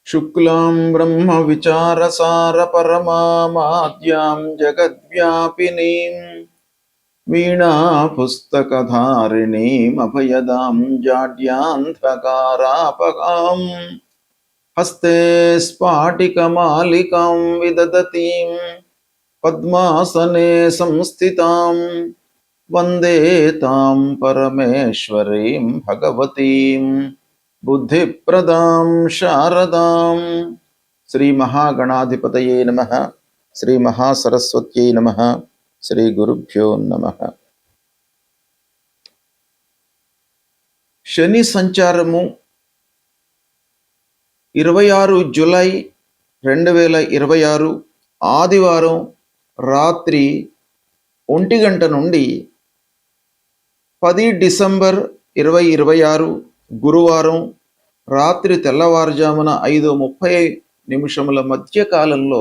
शुक्लां ब्रह्मविचारसारपरमामाद्यां जगद्व्यापिनीं वीणापुस्तकधारिणीमभयदां जाड्यान्धकारापहां हस्ते स्फाटिकमालिकां विदधतीं पद्मासने संस्थितां वन्दे तां परमेश्वरीं भगवतीं बुद्धिप्रदां शारदां। श्री महागणाधिपतये नमः। श्री महासरस्वत्यै नमः। श्री गुरुभ्यो नमः। శని సంచారము 26 జూలై 2026 ఆదివారం రాత్రి 1 గంట నుండి 10 డిసెంబర్ 2026 గురువారం రాత్రి తెల్లవారుజామున 5:30 మధ్య కాలంలో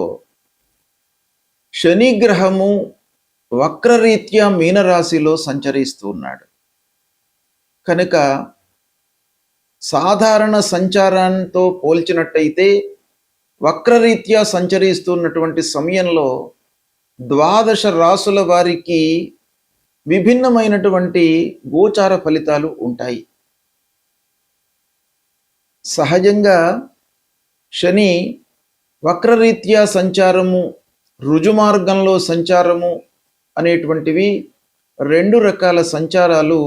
శని గ్రహము వక్రరీత్యా మీనరాశిలో సంచరిస్తున్నాడు కనుక సాధారణ సంచారంతో పోల్చినట్టయితే వక్రరీత్యా సంచరిస్తున్నటువంటి సమయంలో ద్వాదశ రాసుల వారికి విభిన్నమైనటువంటి గోచార ఫలితాలు ఉంటాయి. సహజంగా శని వక్రరీత్యా సంచారము, రుజుమార్గంలో సంచారము అనేటువంటివి 2 రకాల సంచారాలు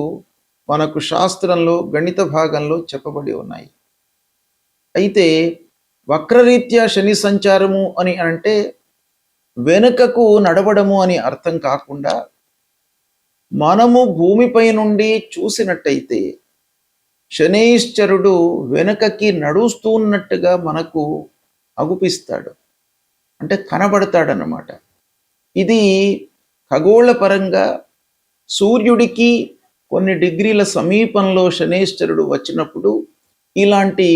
మనకు శాస్త్రంలో గణిత భాగంలో చెప్పబడి ఉన్నాయి. అయితే వక్రరీత్యా శని సంచారము అని అంటే వెనుకకు నడవడము అని అర్థం కాకుండా మనము భూమిపై నుండి చూసినట్టయితే శనైశ్చరుడు వెనుకకి నడుస్తున్నట్టుగా మనకు అగుపిస్తాడు, అంటే కనబడతాడన్నమాట. ఇది ఖగోళ పరంగా సూర్యుడికి కొన్ని డిగ్రీల సమీపంలో శనైశ్చరుడు వచ్చినప్పుడు ఇలాంటి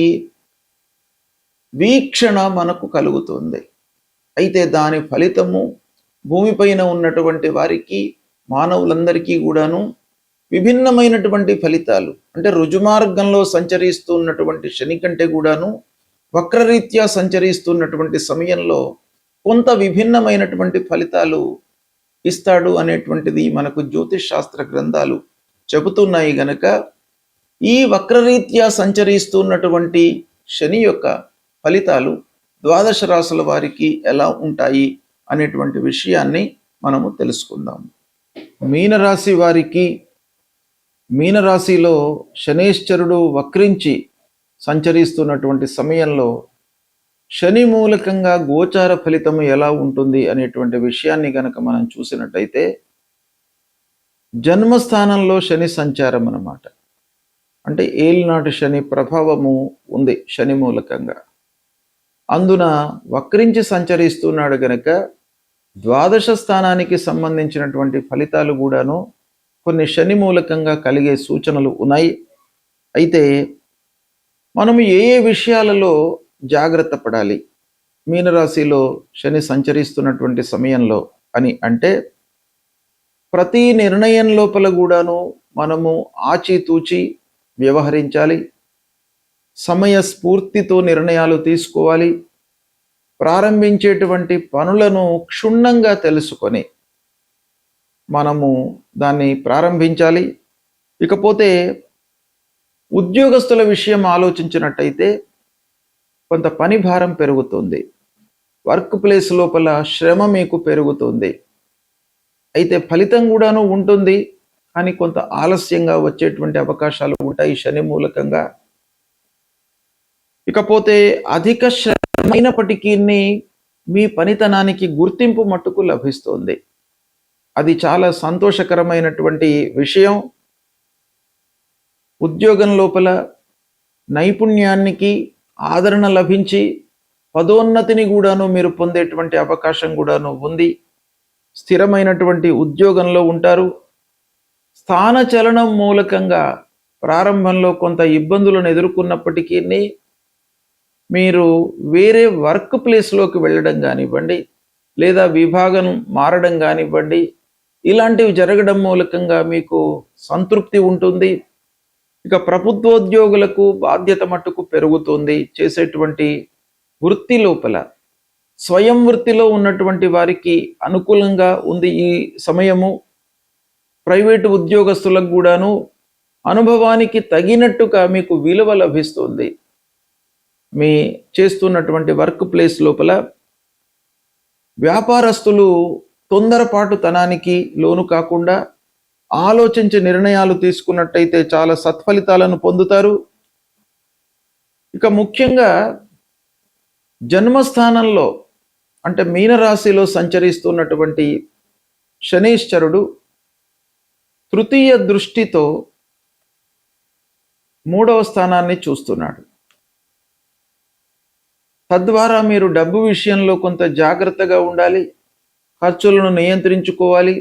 వీక్షణ మనకు కలుగుతుంది. అయితే దాని ఫలితము భూమిపైన ఉన్నటువంటి వారికి, మానవులందరికీ కూడాను విభిన్నమైనటువంటి ఫలితాలు, అంటే రుజుమార్గంలో సంచరిస్తున్నటువంటి శని కంటే కూడాను వక్రరీత్యా సంచరిస్తున్నటువంటి సమయంలో కొంత విభిన్నమైనటువంటి ఫలితాలు ఇస్తాడు అనేటువంటిది మనకు జ్యోతిష్ శాస్త్ర గ్రంథాలు చెబుతున్నాయి. గనక ఈ వక్రరీత్యా సంచరిస్తున్నటువంటి శని యొక్క ఫలితాలు ద్వాదశ రాశుల వారికి ఎలా ఉంటాయి అనేటువంటి విషయాన్ని మనము తెలుసుకుందాం. మీనరాశి వారికి, మీనరాశిలో శనైశ్చరుడు వక్రించి సంచరిస్తున్నటువంటి సమయంలో శని మూలకంగా గోచార ఫలితము ఎలా ఉంటుంది అనేటువంటి విషయాన్ని గనక మనం చూసినట్టయితే జన్మస్థానంలో శని సంచారం అన్నమాట. అంటే ఏలినాటి శని ప్రభావము ఉంది శని మూలకంగా. అందున వక్రించి సంచరిస్తున్నాడు గనక ద్వాదశ స్థానానికి సంబంధించినటువంటి ఫలితాలు కూడాను కొన్ని శని మూలకంగా కలిగే సూచనలు ఉన్నాయి. అయితే మనము ఏ ఏ విషయాలలో జాగ్రత్త పడాలి మీనరాశిలో శని సంచరిస్తున్నటువంటి సమయంలో అని అంటే, ప్రతి నిర్ణయం లోపల కూడాను మనము ఆచితూచి వ్యవహరించాలి. సమయస్ఫూర్తితో నిర్ణయాలు తీసుకోవాలి. ప్రారంభించేటువంటి పనులను క్షుణ్ణంగా తెలుసుకొని మనము దాన్ని ప్రారంభించాలి. ఇకపోతే ఉద్యోగస్తుల విషయం ఆలోచించినట్టయితే కొంత పని భారం పెరుగుతుంది, వర్క్ ప్లేస్ లోపల శ్రమ మీకు పెరుగుతుంది. అయితే ఫలితం కూడాను ఉంటుంది, కానీ కొంత ఆలస్యంగా వచ్చేటువంటి అవకాశాలు ఉంటాయి శని మూలకంగా. ఇకపోతే అధిక శ్రమ అయినప్పటికీ మీ పనితనానికి గుర్తింపు మట్టుకు లభిస్తుంది. అది చాలా సంతోషకరమైనటువంటి విషయం. ఉద్యోగం లోపల నైపుణ్యానికి ఆదరణ లభించి పదోన్నతిని కూడాను మీరు పొందేటువంటి అవకాశం కూడాను ఉంది. స్థిరమైనటువంటి ఉద్యోగంలో ఉంటారు. స్థానచలనం మూలకంగా ప్రారంభంలో కొంత ఇబ్బందులను ఎదుర్కొన్నప్పటికీ మీరు వేరే వర్క్ ప్లేస్లోకి వెళ్ళడం కానివ్వండి, లేదా విభాగం మారడం కానివ్వండి, ఇలాంటివి జరగడం మూలకంగా మీకు సంతృప్తి ఉంటుంది. ఇక ప్రభుత్వోద్యోగులకు బాధ్యత మట్టుకు పెరుగుతుంది. చేసేటువంటి వృత్తి లోపల స్వయం వృత్తిలో ఉన్నటువంటి వారికి అనుకూలంగా ఉంది ఈ సమయము. ప్రైవేటు ఉద్యోగస్తులకు కూడాను అనుభవానికి తగినట్టుగా మీకు విలువ లభిస్తుంది. మీ చేస్తున్నటువంటి వర్క్ ప్లేస్ లోపల వ్యాపారస్తులు తొందరపాటుతనానికి లోను కాకుండా ఆలోచించి నిర్ణయాలు తీసుకున్నట్టయితే చాలా సత్ఫలితాలను పొందుతారు. ఇక ముఖ్యంగా జన్మస్థానంలో అంటే మీనరాశిలో సంచరిస్తున్నటువంటి శనీశ్వరుడు తృతీయ దృష్టితో 3వ స్థానాన్ని చూస్తున్నాడు. తద్వారా మీరు డబ్బు విషయంలో కొంత జాగ్రత్తగా ఉండాలి, ఖర్చులను నియంత్రించుకోవాలి.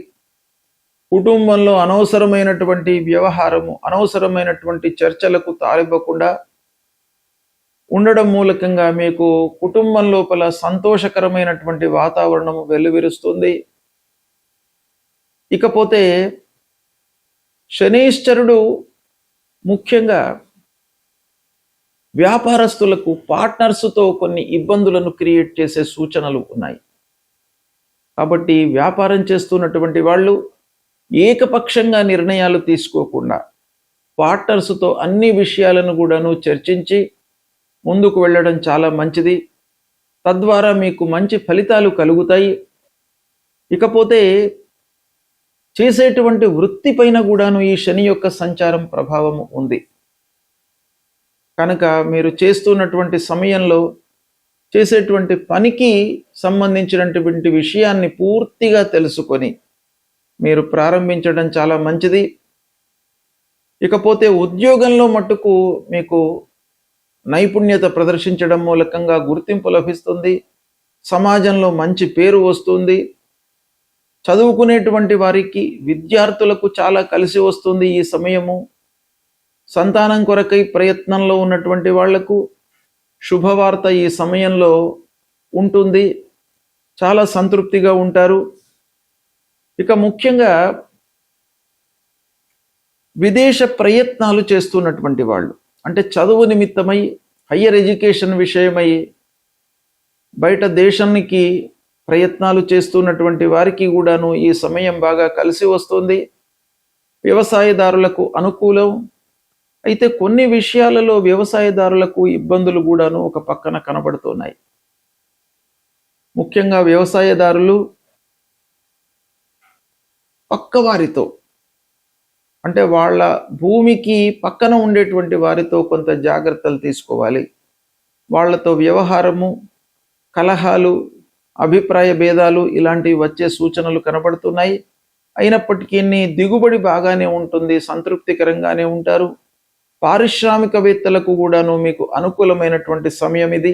కుటుంబంలో అనవసరమైనటువంటి వ్యవహారము, అనవసరమైనటువంటి చర్చలకు తాలివ్వకుండా ఉండడం మూలకంగా మీకు కుటుంబం లోపల సంతోషకరమైనటువంటి వాతావరణం వెల్లువిరుస్తుంది. ఇకపోతే శనీశ్వరుడు ముఖ్యంగా వ్యాపారస్తులకు పార్ట్నర్స్తో కొన్ని ఇబ్బందులను క్రియేట్ చేసే సూచనలు ఉన్నాయి. కాబట్టి వ్యాపారం చేస్తున్నటువంటి వాళ్ళు ఏకపక్షంగా నిర్ణయాలు తీసుకోకుండా పార్ట్నర్స్తో అన్ని విషయాలను కూడాను చర్చించి ముందుకు వెళ్ళడం చాలా మంచిది. తద్వారా మీకు మంచి ఫలితాలు కలుగుతాయి. ఇకపోతే చేసేటువంటి వృత్తి పైన కూడాను ఈ శని యొక్క సంచారం ప్రభావం ఉంది. కనుక మీరు చేస్తున్నటువంటి సమయంలో చేసేటువంటి పనికి సంబంధించినటువంటి విషయాన్ని పూర్తిగా తెలుసుకొని మీరు ప్రారంభించడం చాలా మంచిది. ఇకపోతే ఉద్యోగంలో మట్టుకు మీకు నైపుణ్యత ప్రదర్శించడం మూలకంగా గుర్తింపు లభిస్తుంది. సమాజంలో మంచి పేరు వస్తుంది. చదువుకునేటువంటి వారికి, విద్యార్థులకు చాలా కలిసి వస్తుంది ఈ సమయము. సంతానం కొరకై ప్రయత్నంలో ఉన్నటువంటి వాళ్లకు శుభవార్త ఈ సమయంలో ఉంటుంది. చాలా సంతృప్తిగా ఉంటారు. ఇక ముఖ్యంగా విదేశ ప్రయత్నాలు చేస్తున్నటువంటి వాళ్ళు, అంటే చదువు నిమిత్తమై, హయ్యర్ ఎడ్యుకేషన్ విషయమై బయట దేశానికి ప్రయత్నాలు చేస్తున్నటువంటి వారికి కూడాను ఈ సమయం బాగా కలిసి వస్తుంది. వ్యవసాయదారులకు అనుకూలం. అయితే కొన్ని విషయాలలో వ్యవసాయదారులకు ఇబ్బందులు కూడాను ఒక పక్కన కనబడుతున్నాయి. ముఖ్యంగా వ్యవసాయదారులు పక్కవారితో, అంటే వాళ్ళ భూమికి పక్కన ఉండేటువంటి వారితో కొంత జాగ్రత్తలు తీసుకోవాలి. వాళ్లతో వ్యవహారము, కలహాలు, అభిప్రాయ భేదాలు ఇలాంటివి వచ్చే సూచనలు కనబడుతున్నాయి. అయినప్పటికీ దిగుబడి బాగానే ఉంటుంది, సంతృప్తికరంగానే ఉంటారు. పారిశ్రామికవేత్తలకు కూడాను మీకు అనుకూలమైనటువంటి సమయం ఇది.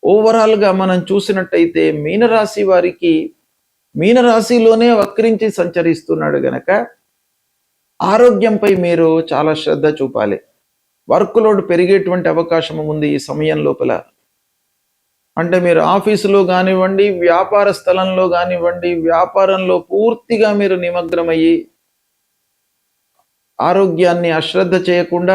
ఓవరాల్గా మనం చూసినట్టయితే మీనరాశి వారికి మీనరాశిలోనే వక్రించి సంచరిస్తున్నాడు గనక ఆరోగ్యంపై మీరు చాలా శ్రద్ధ చూపాలి. వర్క్ లోడ్ పెరిగేటువంటి అవకాశం ఉంది ఈ సమయం లోపల. అంటే మీరు ఆఫీసులో కానివ్వండి, వ్యాపార స్థలంలో కానివ్వండి, వ్యాపారంలో పూర్తిగా మీరు నిమగ్నమయ్యి ఆరోగ్యాన్ని అశ్రద్ధ చేయకుండా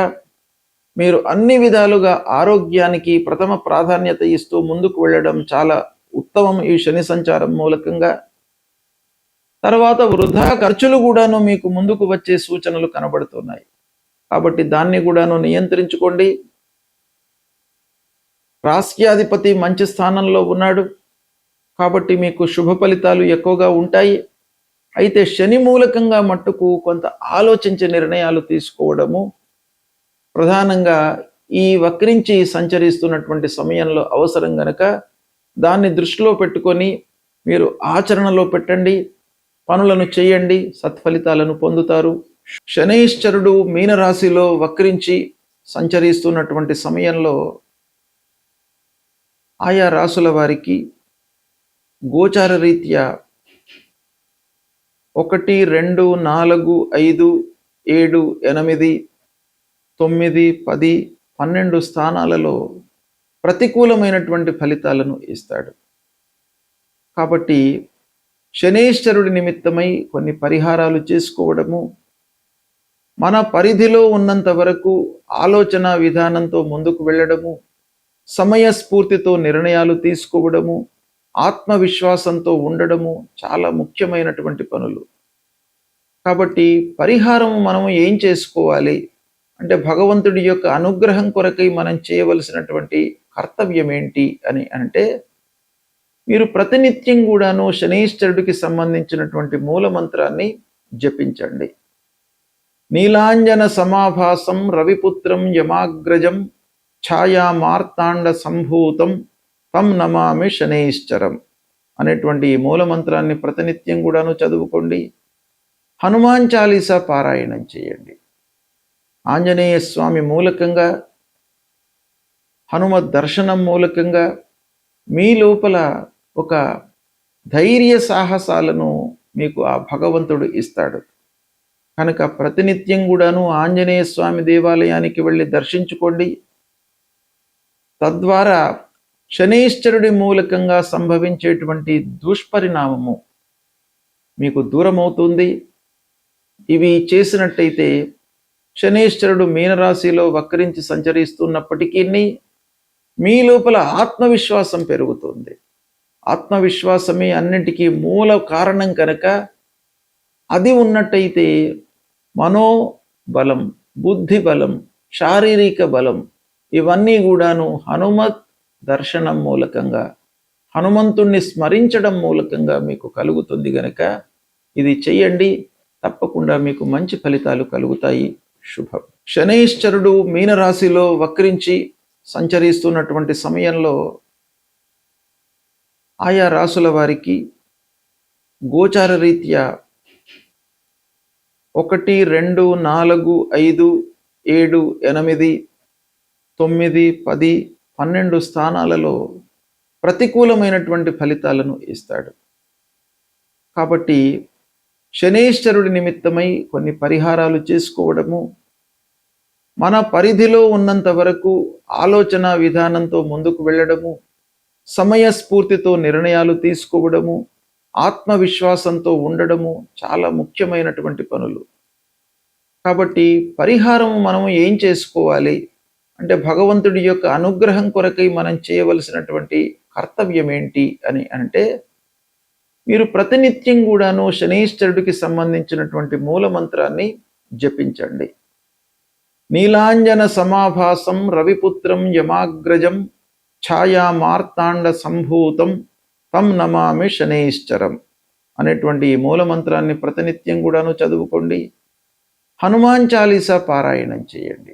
మీరు అన్ని విధాలుగా ఆరోగ్యానికి ప్రథమ ప్రాధాన్యత ఇస్తూ ముందుకు వెళ్ళడం చాలా ఉత్తమం ఈ శని సంచారం మూలకంగా. తర్వాత వృధా ఖర్చులు కూడాను మీకు ముందుకు వచ్చే సూచనలు కనబడుతున్నాయి. కాబట్టి దాన్ని కూడాను నియంత్రించుకోండి. రాస్యాధిపతి మంచి స్థానంలో ఉన్నాడు కాబట్టి మీకు శుభ ఫలితాలు ఎక్కువగా ఉంటాయి. అయితే శని మూలకంగా మట్టుకు కొంత ఆలోచించే నిర్ణయాలు తీసుకోవడము ప్రధానంగా ఈ వక్రించి సంచరిస్తున్నటువంటి సమయంలో అవసరం గనక దాన్ని దృష్టిలో పెట్టుకొని మీరు ఆచరణలో పెట్టండి, పనులను చేయండి, సత్ఫలితాలను పొందుతారు. శనైశ్చరుడు మీనరాశిలో వక్రించి సంచరిస్తున్నటువంటి సమయంలో ఆయా రాసుల వారికి గోచార రీత్యా 1, 2, 4, 5, 7, 8, 9, 10, 12 స్థానాలలో ప్రతికూలమైనటువంటి ఫలితాలను ఇస్తాడు. కాబట్టి శనైశ్వరుడి నిమిత్తమై కొన్ని పరిహారాలు చేసుకోవడము, మన పరిధిలో ఉన్నంత వరకు ఆలోచన విధానంతో ముందుకు వెళ్ళడము, సమయస్ఫూర్తితో నిర్ణయాలు తీసుకోవడము, ఆత్మవిశ్వాసంతో ఉండడము చాలా ముఖ్యమైనటువంటి పనులు. కాబట్టి పరిహారం మనం ఏం చేసుకోవాలి అంటే, భగవంతుడి యొక్క అనుగ్రహం కొరకై మనం చేయవలసినటువంటి కర్తవ్యం ఏంటి అని అంటే, మీరు ప్రతినిత్యం కూడాను శనీశ్వరుడికి సంబంధించినటువంటి మూలమంత్రాన్ని జపించండి. నీలాంజన సమాభాసం రవిపుత్రం యమాగ్రజం ఛాయా మార్తాండ సంభూతం తం నమామి శనైశ్చరం అనేటువంటి ఈ మూలమంత్రాన్ని ప్రతినిత్యం కూడాను చదువుకోండి. హనుమాన్ చాలీసా పారాయణం చేయండి. ఆంజనేయ స్వామి మూలకంగా, హనుమత్ దర్శనం మూలకంగా మీ లోపల ఒక ధైర్య సాహసాలను మీకు ఆ భగవంతుడు ఇస్తాడు. కనుక ప్రతినిత్యం కూడాను ఆంజనేయ స్వామి దేవాలయానికి వెళ్ళి దర్శించుకోండి. తద్వారా శనైశ్చరుడి మూలకంగా సంభవించేటువంటి దుష్పరిణామము మీకు దూరమవుతుంది. ఇవి చేసినట్టయితే శనైశ్చరుడు మీనరాశిలో వక్రించి సంచరిస్తున్నప్పటికీ మీ లోపల ఆత్మవిశ్వాసం పెరుగుతుంది. ఆత్మవిశ్వాసమే అన్నింటికీ మూల కారణం కనుక, అది ఉన్నట్టయితే మనోబలం, బుద్ధి బలం, శారీరక బలం ఇవన్నీ కూడాను హనుమత్ దర్శనం మూలకంగా, హనుమంతుణ్ణి స్మరించడం మూలకంగా మీకు కలుగుతుంది. గనక ఇది చెయ్యండి, తప్పకుండా మీకు మంచి ఫలితాలు కలుగుతాయి. శుభం. శనైశ్చరుడు మీనరాశిలో వక్రించి సంచరిస్తున్నటువంటి సమయంలో ఆయా రాసుల వారికి గోచార రీత్యా 1, 2, 4, 5, 7, 8, 9, 10, 12 స్థానాలలో ప్రతికూలమైనటువంటి ఫలితాలను ఇస్తాడు. కాబట్టి శనైశ్చరుడి నిమిత్తమై కొన్ని పరిహారాలు చేసుకోవడము, మన పరిధిలో ఉన్నంత వరకు ఆలోచన విధానంతో ముందుకు వెళ్ళడము, సమయస్ఫూర్తితో నిర్ణయాలు తీసుకోవడము, ఆత్మవిశ్వాసంతో ఉండడము చాలా ముఖ్యమైనటువంటి పనులు. కాబట్టి పరిహారం మనం ఏం చేసుకోవాలి అంటే, భగవంతుడి యొక్క అనుగ్రహం కొరకై మనం చేయవలసినటువంటి కర్తవ్యం ఏంటి అని అంటే, మీరు ప్రతినిత్యం కూడాను శనైశ్చరుడికి సంబంధించినటువంటి మూలమంత్రాన్ని జపించండి. నీలాంజన సమాభాసం రవిపుత్రం యమాగ్రజం ఛాయా మార్తాండ సంభూతం తం నమామి శనైశ్చరం అనేటువంటి ఈ మూలమంత్రాన్ని ప్రతినిత్యం కూడాను చదువుకోండి. హనుమాన్ చాలీసా పారాయణం చేయండి.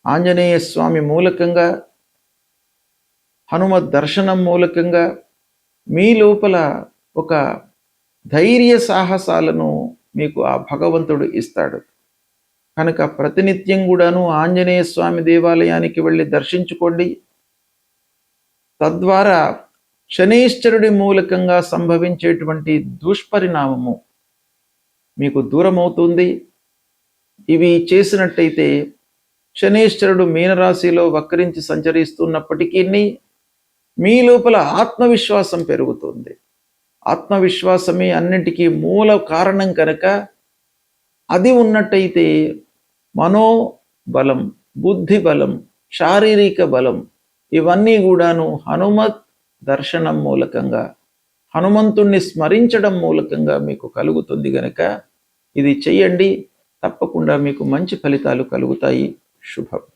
ఆంజనేయ స్వామి మూలకంగా, హనుమత్ దర్శనం మూలకంగా మీ లోపల ఒక ధైర్య సాహసాలను మీకు ఆ భగవంతుడు ఇస్తాడు. కనుక ప్రతినిత్యం కూడాను ఆంజనేయ స్వామి దేవాలయానికి వెళ్ళి దర్శించుకోండి. తద్వారా శనైశ్చరుడి మూలకంగా సంభవించేటువంటి దుష్పరిణామము మీకు దూరమవుతుంది. ఇవి చేసినట్టయితే శనైశ్చరుడు మీనరాశిలో వక్రించి సంచరిస్తున్నప్పటికీ మీ లోపల ఆత్మవిశ్వాసం పెరుగుతుంది. ఆత్మవిశ్వాసమే అన్నింటికీ మూల కారణం కనుక, అది ఉన్నట్టయితే మనోబలం, బుద్ధి బలం, శారీరక బలం ఇవన్నీ కూడాను హనుమత్ దర్శనం మూలకంగా, హనుమంతుణ్ణి స్మరించడం మూలకంగా మీకు కలుగుతుంది. గనక ఇది చెయ్యండి, తప్పకుండా మీకు మంచి ఫలితాలు కలుగుతాయి. శుభం.